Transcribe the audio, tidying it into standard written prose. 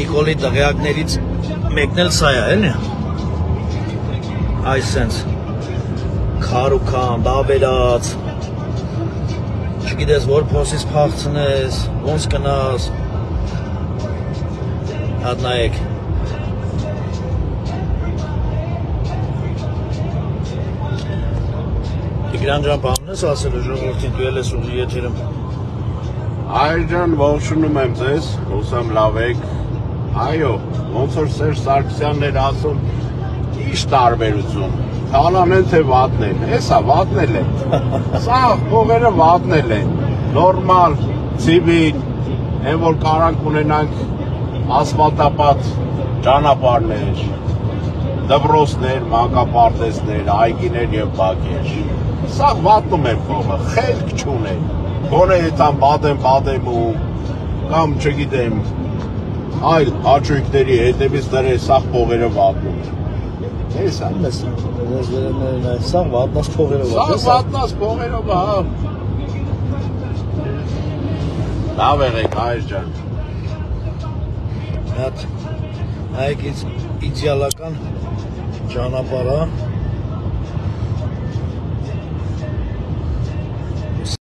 Նիկոլի դղյակներից մեկն էլ սա է, էլի։ Այս սենց քարուքան, բաբելած։ Չգիտես որ փոսից փախցնես, ոնց կնաս։ Հատ նայեք։ Տիգրան ջան, բանն ես ասել ժողովրդին, դու ես ուզի եթերում։ Այր ջան, ողջունում եմ ձեզ, հուսամ լավ եք։ Այո, ոնց որ Սերժ Սարգսյանն էր ասում, ի՞նչ տարբերություն։ Թալան են թե վատն են, հեսա վատնել են։ Սա փողերը վատնել են։ Նորմալ, ցիվիլ, այն որ կարանք ունենանք ասֆալտապատ ճանապարհներ, դպրոցներ, մանկապարտեզներ, այգիներ եւ բակեր։ Սա վատնում են փողը, խելք չունեն։ Գոնե այդան բադեմ կամ չգիտեմ այլ հաճույքների հետևից դրե սաղ փողերը վատնում են։ Հեսա։ Սաղ վատնաս փողերով։ Սաղ վատնաս փողերով, հա։ Լավ եղեք, հայր ջան։ Այդ այգից իդեալական ճանապարհ է։